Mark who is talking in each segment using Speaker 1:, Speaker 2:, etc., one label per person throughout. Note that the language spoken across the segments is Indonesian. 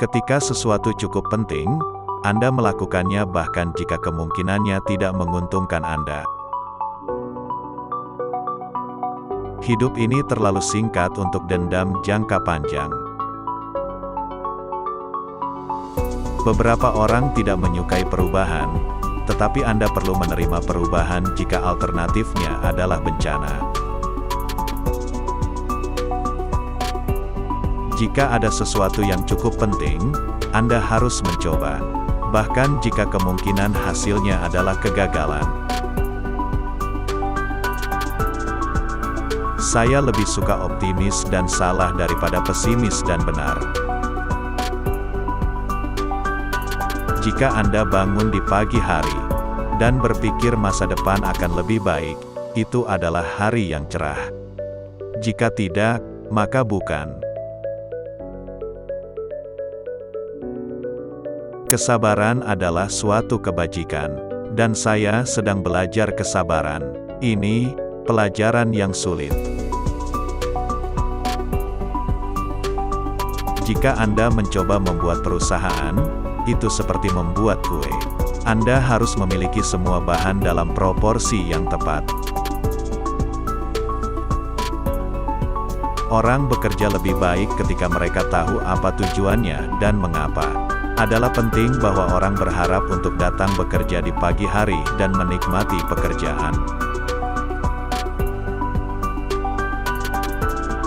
Speaker 1: Ketika sesuatu cukup penting, Anda melakukannya bahkan jika kemungkinannya tidak menguntungkan Anda. Hidup ini terlalu singkat untuk dendam jangka panjang. Beberapa orang tidak menyukai perubahan, tetapi Anda perlu menerima perubahan jika alternatifnya adalah bencana. Jika ada sesuatu yang cukup penting, Anda harus mencoba, bahkan jika kemungkinan hasilnya adalah kegagalan. Saya lebih suka optimis dan salah daripada pesimis dan benar. Jika Anda bangun di pagi hari dan berpikir masa depan akan lebih baik, itu adalah hari yang cerah. Jika tidak, maka bukan. Kesabaran adalah suatu kebajikan, dan saya sedang belajar kesabaran. Ini pelajaran yang sulit. Jika Anda mencoba membuat perusahaan, itu seperti membuat kue. Anda harus memiliki semua bahan dalam proporsi yang tepat. Orang bekerja lebih baik ketika mereka tahu apa tujuannya dan mengapa. Adalah penting bahwa orang berharap untuk datang bekerja di pagi hari dan menikmati pekerjaan.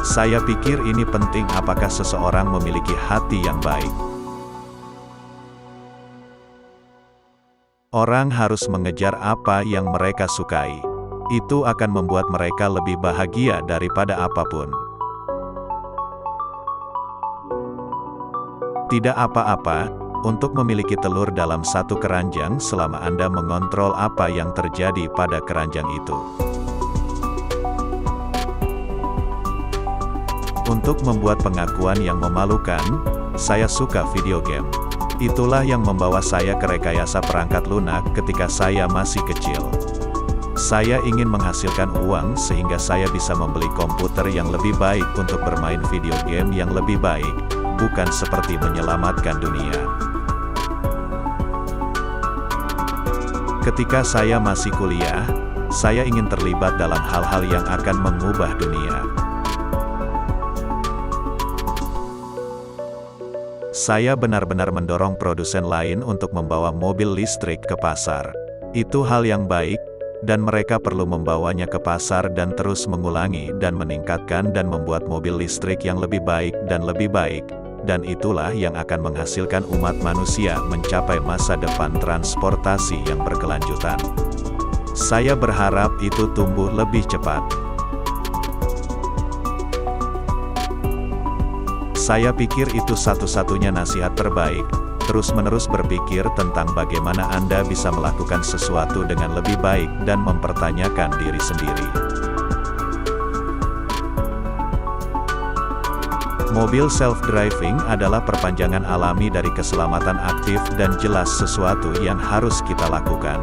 Speaker 1: Saya pikir ini penting apakah seseorang memiliki hati yang baik. Orang harus mengejar apa yang mereka sukai. Itu akan membuat mereka lebih bahagia daripada apapun. Tidak apa-apa untuk memiliki telur dalam satu keranjang selama Anda mengontrol apa yang terjadi pada keranjang itu. Untuk membuat pengakuan yang memalukan, saya suka video game. Itulah yang membawa saya ke rekayasa perangkat lunak ketika saya masih kecil. Saya ingin menghasilkan uang sehingga saya bisa membeli komputer yang lebih baik untuk bermain video game yang lebih baik, bukan seperti menyelamatkan dunia. Ketika saya masih kuliah, saya ingin terlibat dalam hal-hal yang akan mengubah dunia. Saya benar-benar mendorong produsen lain untuk membawa mobil listrik ke pasar. Itu hal yang baik, dan mereka perlu membawanya ke pasar dan terus mengulangi dan meningkatkan dan membuat mobil listrik yang lebih baik, dan itulah yang akan menghasilkan umat manusia mencapai masa depan transportasi yang berkelanjutan. Saya berharap itu tumbuh lebih cepat. Saya pikir itu satu-satunya nasihat terbaik, terus-menerus berpikir tentang bagaimana Anda bisa melakukan sesuatu dengan lebih baik dan mempertanyakan diri sendiri. Mobil self-driving adalah perpanjangan alami dari keselamatan aktif dan jelas sesuatu yang harus kita lakukan.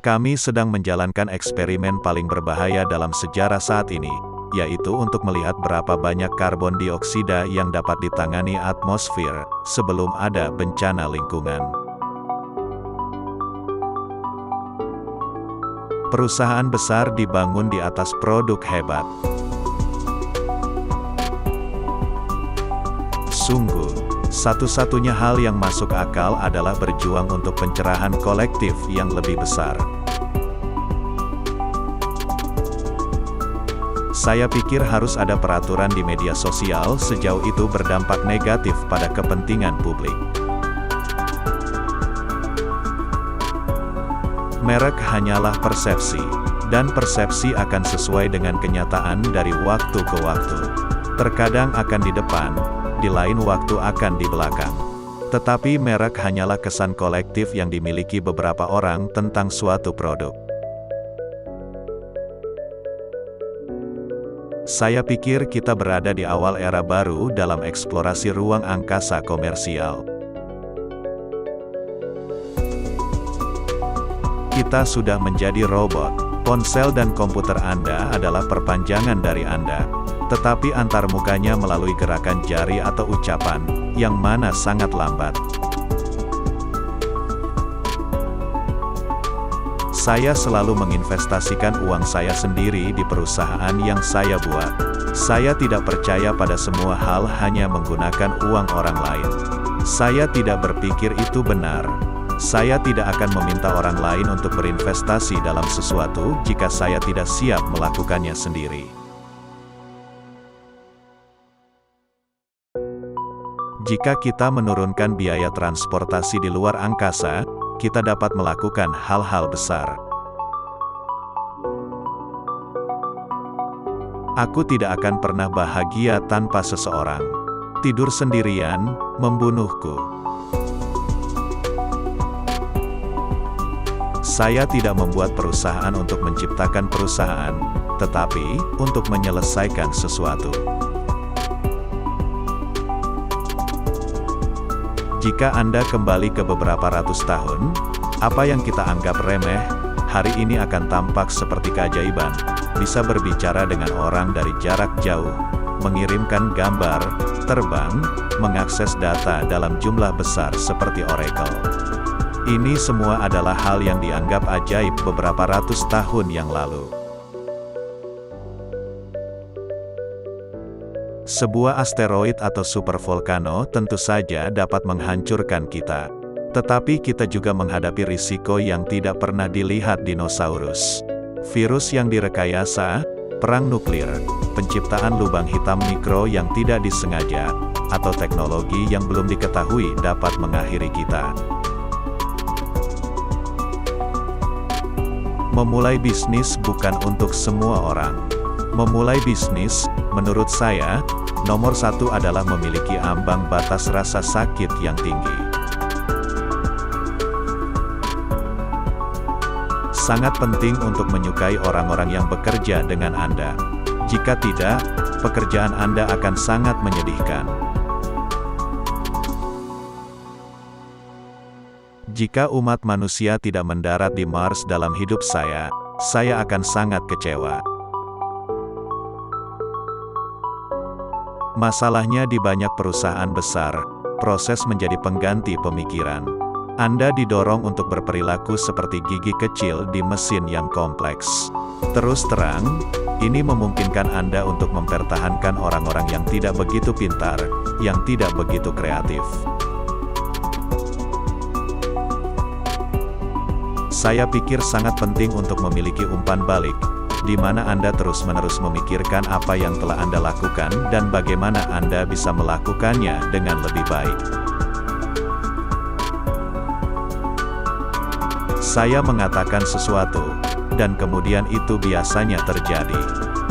Speaker 1: Kami sedang menjalankan eksperimen paling berbahaya dalam sejarah saat ini, yaitu untuk melihat berapa banyak karbon dioksida yang dapat ditangani atmosfer sebelum ada bencana lingkungan. Perusahaan besar dibangun di atas produk hebat. Sungguh, satu-satunya hal yang masuk akal adalah berjuang untuk pencerahan kolektif yang lebih besar. Saya pikir harus ada peraturan di media sosial sejauh itu berdampak negatif pada kepentingan publik. Merek hanyalah persepsi, dan persepsi akan sesuai dengan kenyataan dari waktu ke waktu. Terkadang akan di depan, di lain waktu akan di belakang. Tetapi merek hanyalah kesan kolektif yang dimiliki beberapa orang tentang suatu produk. Saya pikir kita berada di awal era baru dalam eksplorasi ruang angkasa komersial. Kita sudah menjadi robot. Ponsel dan komputer Anda adalah perpanjangan dari Anda. tetapi antarmukanya melalui gerakan jari atau ucapan, yang mana sangat lambat. Saya selalu menginvestasikan uang saya sendiri di perusahaan yang saya buat. Saya tidak percaya pada semua hal hanya menggunakan uang orang lain. Saya tidak berpikir itu benar. Saya tidak akan meminta orang lain untuk berinvestasi dalam sesuatu jika saya tidak siap melakukannya sendiri. Jika kita menurunkan biaya transportasi di luar angkasa, kita dapat melakukan hal-hal besar. Aku tidak akan pernah bahagia tanpa seseorang. Tidur sendirian, membunuhku. Saya tidak membuat perusahaan untuk menciptakan perusahaan, tetapi untuk menyelesaikan sesuatu. Jika Anda kembali ke beberapa ratus tahun, apa yang kita anggap remeh, hari ini akan tampak seperti keajaiban. Bisa berbicara dengan orang dari jarak jauh, mengirimkan gambar, terbang, mengakses data dalam jumlah besar seperti Oracle. Ini semua adalah hal yang dianggap ajaib beberapa ratus tahun yang lalu. Sebuah asteroid atau supervolcano tentu saja dapat menghancurkan kita. Tetapi kita juga menghadapi risiko yang tidak pernah dilihat dinosaurus. Virus yang direkayasa, perang nuklir, penciptaan lubang hitam mikro yang tidak disengaja, atau teknologi yang belum diketahui dapat mengakhiri kita. Memulai bisnis bukan untuk semua orang. Memulai bisnis, menurut saya, nomor satu adalah memiliki ambang batas rasa sakit yang tinggi. Sangat penting untuk menyukai orang-orang yang bekerja dengan Anda. Jika tidak, pekerjaan Anda akan sangat menyedihkan. Jika umat manusia tidak mendarat di Mars dalam hidup saya akan sangat kecewa. Masalahnya di banyak perusahaan besar, proses menjadi pengganti pemikiran. Anda didorong untuk berperilaku seperti gigi kecil di mesin yang kompleks. Terus terang, ini memungkinkan Anda untuk mempertahankan orang-orang yang tidak begitu pintar, yang tidak begitu kreatif. Saya pikir sangat penting untuk memiliki umpan balik, di mana Anda terus-menerus memikirkan apa yang telah Anda lakukan dan bagaimana Anda bisa melakukannya dengan lebih baik. Saya mengatakan sesuatu, dan kemudian itu biasanya terjadi.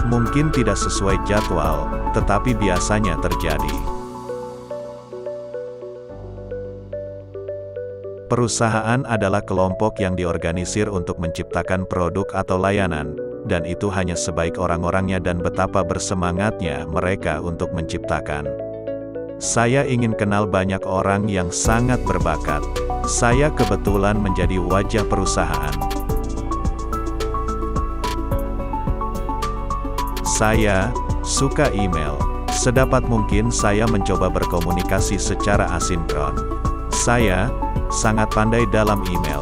Speaker 1: Mungkin tidak sesuai jadwal, tetapi biasanya terjadi. Perusahaan adalah kelompok yang diorganisir untuk menciptakan produk atau layanan, dan itu hanya sebaik orang-orangnya dan betapa bersemangatnya mereka untuk menciptakan. Saya ingin kenal banyak orang yang sangat berbakat. Saya kebetulan menjadi wajah perusahaan. Saya suka email. Sedapat mungkin saya mencoba berkomunikasi secara asinkron. Saya sangat pandai dalam email.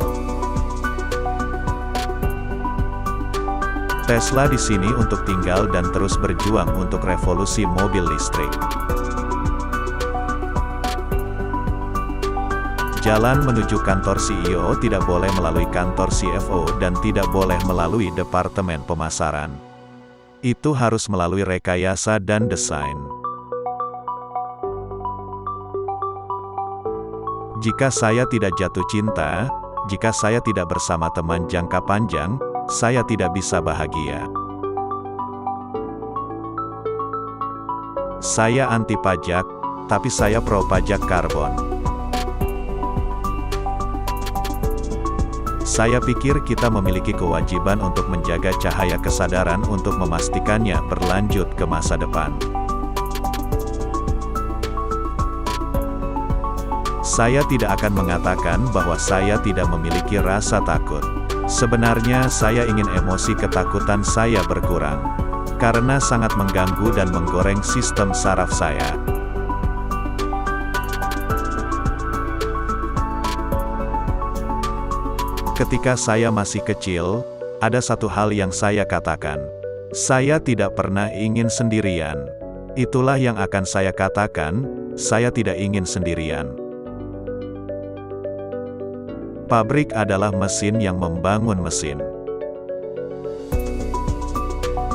Speaker 1: Tesla di sini untuk tinggal dan terus berjuang untuk revolusi mobil listrik. Jalan menuju kantor CEO tidak boleh melalui kantor CFO dan tidak boleh melalui departemen pemasaran. Itu harus melalui rekayasa dan desain. Jika saya tidak jatuh cinta, jika saya tidak bersama teman jangka panjang, saya tidak bisa bahagia. Saya anti pajak, tapi saya pro pajak karbon. Saya pikir kita memiliki kewajiban untuk menjaga cahaya kesadaran untuk memastikannya berlanjut ke masa depan. Saya tidak akan mengatakan bahwa saya tidak memiliki rasa takut. Sebenarnya saya ingin emosi ketakutan saya berkurang. karena sangat mengganggu dan menggoreng sistem saraf saya. Ketika saya masih kecil, ada satu hal yang saya katakan. Saya tidak pernah ingin sendirian. Itulah yang akan saya katakan, saya tidak ingin sendirian. Pabrik adalah mesin yang membangun mesin.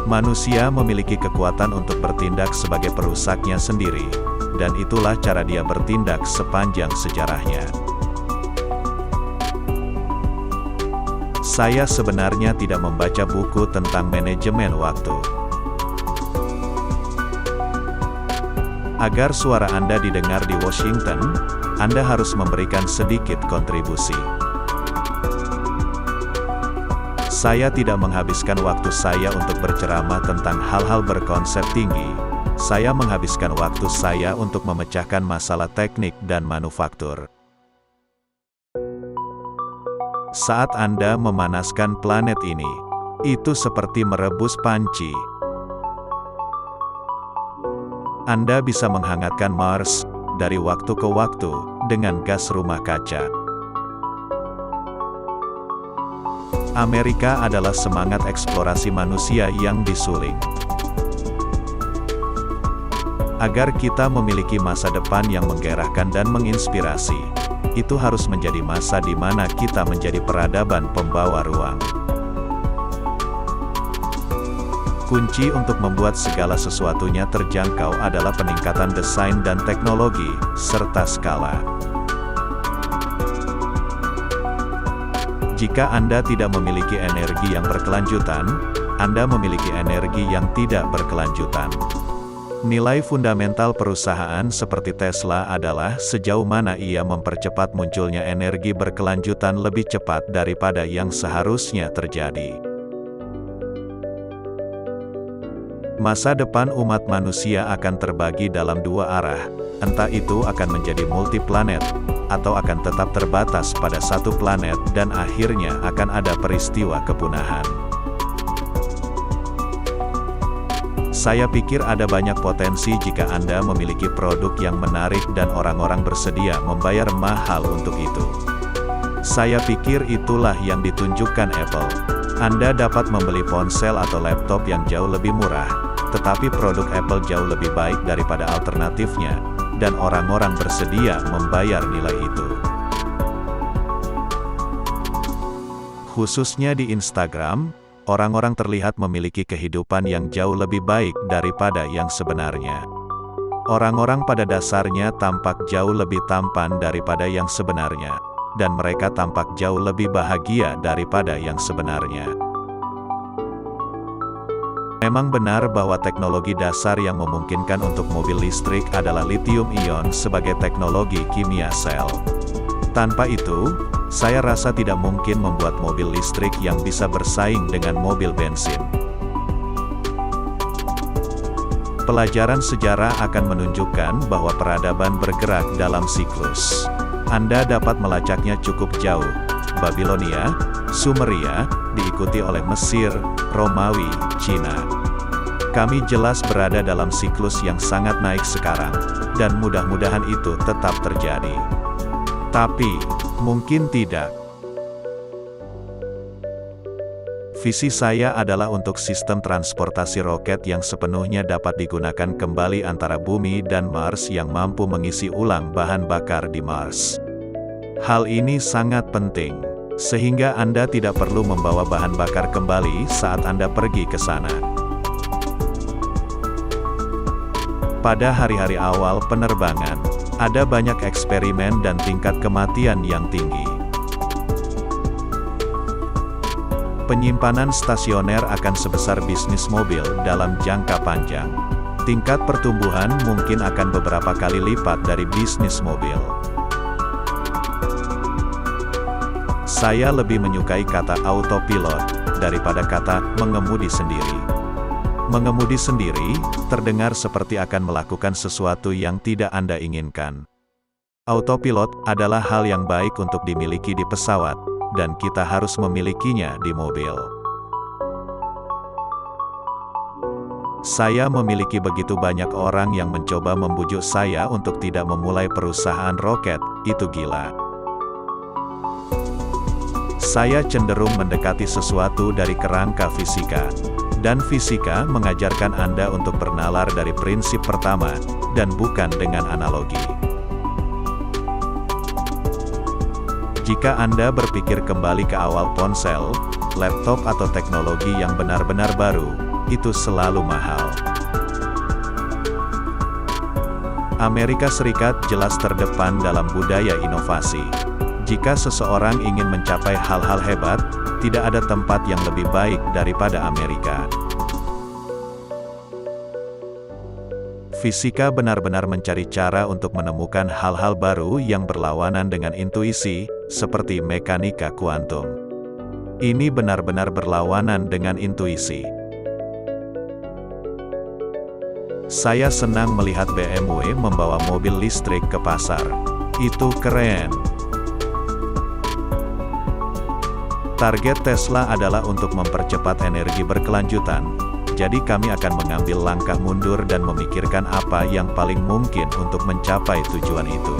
Speaker 1: Manusia memiliki kekuatan untuk bertindak sebagai perusaknya sendiri, dan itulah cara dia bertindak sepanjang sejarahnya. Saya sebenarnya tidak membaca buku tentang manajemen waktu. Agar suara Anda didengar di Washington, Anda harus memberikan sedikit kontribusi. Saya tidak menghabiskan waktu saya untuk berceramah tentang hal-hal berkonsep tinggi. Saya menghabiskan waktu saya untuk memecahkan masalah teknik dan manufaktur. Saat Anda memanaskan planet ini, itu seperti merebus panci. Anda bisa menghangatkan Mars dari waktu ke waktu dengan gas rumah kaca. Amerika adalah semangat eksplorasi manusia yang disuling. Agar kita memiliki masa depan yang menggairahkan dan menginspirasi, itu harus menjadi masa di mana kita menjadi peradaban pembawa ruang. Kunci untuk membuat segala sesuatunya terjangkau adalah peningkatan desain dan teknologi, serta skala. Jika Anda tidak memiliki energi yang berkelanjutan, Anda memiliki energi yang tidak berkelanjutan. Nilai fundamental perusahaan seperti Tesla adalah sejauh mana ia mempercepat munculnya energi berkelanjutan lebih cepat daripada yang seharusnya terjadi. Masa depan umat manusia akan terbagi dalam dua arah, entah itu akan menjadi multiplanet, atau akan tetap terbatas pada satu planet dan akhirnya akan ada peristiwa kepunahan. Saya pikir ada banyak potensi jika Anda memiliki produk yang menarik dan orang-orang bersedia membayar mahal untuk itu. Saya pikir itulah yang ditunjukkan Apple. Anda dapat membeli ponsel atau laptop yang jauh lebih murah, tetapi produk Apple jauh lebih baik daripada alternatifnya, dan orang-orang bersedia membayar nilai itu. Khususnya di Instagram, orang-orang terlihat memiliki kehidupan yang jauh lebih baik daripada yang sebenarnya. Orang-orang pada dasarnya tampak jauh lebih tampan daripada yang sebenarnya, dan mereka tampak jauh lebih bahagia daripada yang sebenarnya. Memang benar bahwa teknologi dasar yang memungkinkan untuk mobil listrik adalah lithium-ion sebagai teknologi kimia sel. Tanpa itu, saya rasa tidak mungkin membuat mobil listrik yang bisa bersaing dengan mobil bensin. Pelajaran sejarah akan menunjukkan bahwa peradaban bergerak dalam siklus. Anda dapat melacaknya cukup jauh. Babilonia, Sumeria, diikuti oleh Mesir, Romawi, Cina. Kami jelas berada dalam siklus yang sangat naik sekarang, dan mudah-mudahan itu tetap terjadi. Tapi, mungkin tidak. Visi saya adalah untuk sistem transportasi roket yang sepenuhnya dapat digunakan kembali antara bumi dan Mars yang mampu mengisi ulang bahan bakar di Mars. Hal ini sangat penting, sehingga Anda tidak perlu membawa bahan bakar kembali saat Anda pergi ke sana. Pada hari-hari awal penerbangan, ada banyak eksperimen dan tingkat kematian yang tinggi. Penyimpanan stasioner akan sebesar bisnis mobil dalam jangka panjang. Tingkat pertumbuhan mungkin akan beberapa kali lipat dari bisnis mobil. Saya lebih menyukai kata autopilot daripada kata mengemudi sendiri. Mengemudi sendiri terdengar seperti akan melakukan sesuatu yang tidak Anda inginkan. Autopilot adalah hal yang baik untuk dimiliki di pesawat, dan kita harus memilikinya di mobil. Saya memiliki begitu banyak orang yang mencoba membujuk saya untuk tidak memulai perusahaan roket, itu gila. Saya cenderung mendekati sesuatu dari kerangka fisika. Dan fisika mengajarkan Anda untuk bernalar dari prinsip pertama, dan bukan dengan analogi. Jika Anda berpikir kembali ke awal ponsel, laptop atau teknologi yang benar-benar baru, itu selalu mahal. Amerika Serikat jelas terdepan dalam budaya inovasi. Jika seseorang ingin mencapai hal-hal hebat, tidak ada tempat yang lebih baik daripada Amerika. Fisika benar-benar mencari cara untuk menemukan hal-hal baru yang berlawanan dengan intuisi, seperti mekanika kuantum. Ini benar-benar berlawanan dengan intuisi. Saya senang melihat BMW membawa mobil listrik ke pasar. Itu keren. Target Tesla adalah untuk mempercepat energi berkelanjutan, jadi kami akan mengambil langkah mundur dan memikirkan apa yang paling mungkin untuk mencapai tujuan itu.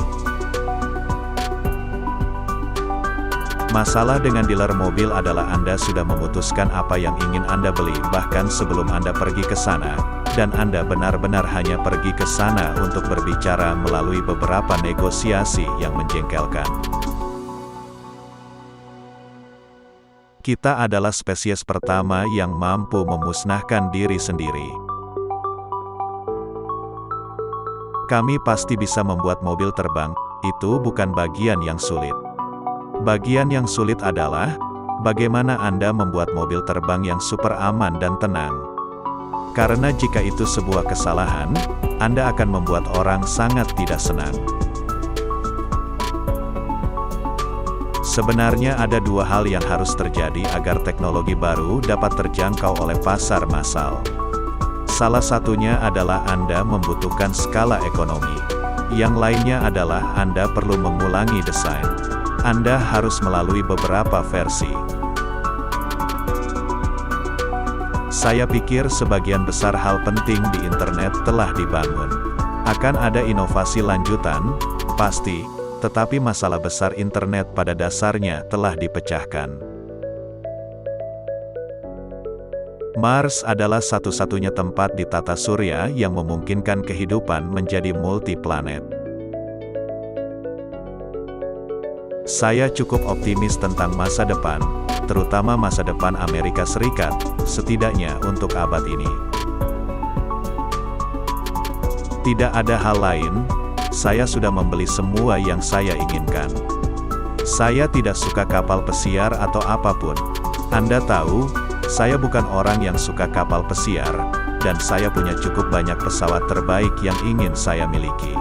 Speaker 1: Masalah dengan dealer mobil adalah Anda sudah memutuskan apa yang ingin Anda beli bahkan sebelum Anda pergi ke sana, dan Anda benar-benar hanya pergi ke sana untuk berbicara melalui beberapa negosiasi yang menjengkelkan. Kita adalah spesies pertama yang mampu memusnahkan diri sendiri. Kami pasti bisa membuat mobil terbang, itu bukan bagian yang sulit. Bagian yang sulit adalah, bagaimana Anda membuat mobil terbang yang super aman dan tenang. Karena jika itu sebuah kesalahan, Anda akan membuat orang sangat tidak senang. Sebenarnya ada dua hal yang harus terjadi agar teknologi baru dapat terjangkau oleh pasar massal. Salah satunya adalah Anda membutuhkan skala ekonomi. Yang lainnya adalah Anda perlu mengulangi desain. Anda harus melalui beberapa versi. Saya pikir sebagian besar hal penting di internet telah dibangun. Akan ada inovasi lanjutan, pasti. Tetapi masalah besar internet pada dasarnya telah dipecahkan. Mars adalah satu-satunya tempat di tata surya yang memungkinkan kehidupan menjadi multi-planet. Saya cukup optimis tentang masa depan, terutama masa depan Amerika Serikat, setidaknya untuk abad ini. Tidak ada hal lain. Saya sudah membeli semua yang saya inginkan. Saya tidak suka kapal pesiar atau apapun. Anda tahu, saya bukan orang yang suka kapal pesiar, dan saya punya cukup banyak pesawat terbaik yang ingin saya miliki.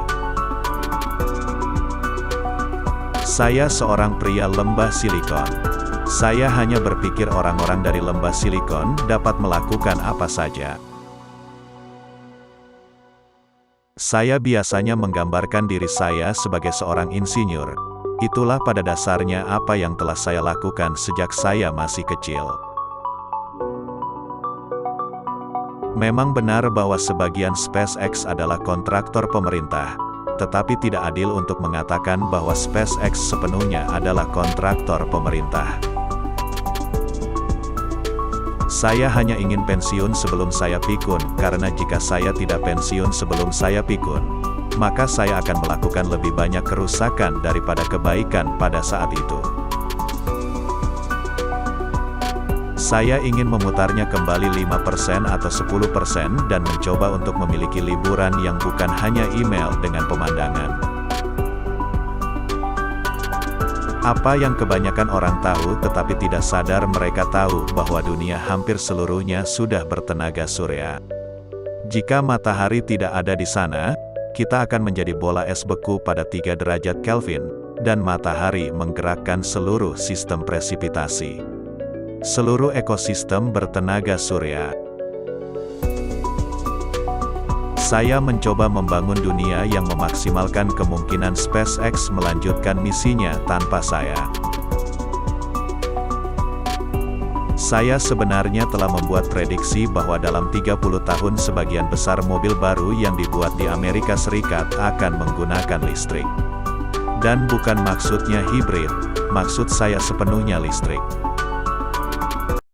Speaker 1: Saya seorang pria lembah silikon. Saya hanya berpikir orang-orang dari lembah silikon dapat melakukan apa saja. Saya biasanya menggambarkan diri saya sebagai seorang insinyur. Itulah pada dasarnya apa yang telah saya lakukan sejak saya masih kecil. Memang benar bahwa sebagian SpaceX adalah kontraktor pemerintah, tetapi tidak adil untuk mengatakan bahwa SpaceX sepenuhnya adalah kontraktor pemerintah. Saya hanya ingin pensiun sebelum saya pikun, karena jika saya tidak pensiun sebelum saya pikun, maka saya akan melakukan lebih banyak kerusakan daripada kebaikan pada saat itu. Saya ingin memutarnya kembali 5% atau 10% dan mencoba untuk memiliki liburan yang bukan hanya email dengan pemandangan. Apa yang kebanyakan orang tahu tetapi tidak sadar mereka tahu bahwa dunia hampir seluruhnya sudah bertenaga surya. Jika matahari tidak ada di sana, kita akan menjadi bola es beku pada 3 derajat Kelvin, dan matahari menggerakkan seluruh sistem presipitasi. Seluruh ekosistem bertenaga surya. Saya mencoba membangun dunia yang memaksimalkan kemungkinan SpaceX melanjutkan misinya tanpa saya. Saya sebenarnya telah membuat prediksi bahwa dalam 30 tahun sebagian besar mobil baru yang dibuat di Amerika Serikat akan menggunakan listrik. Dan bukan maksudnya hibrid, maksud saya sepenuhnya listrik.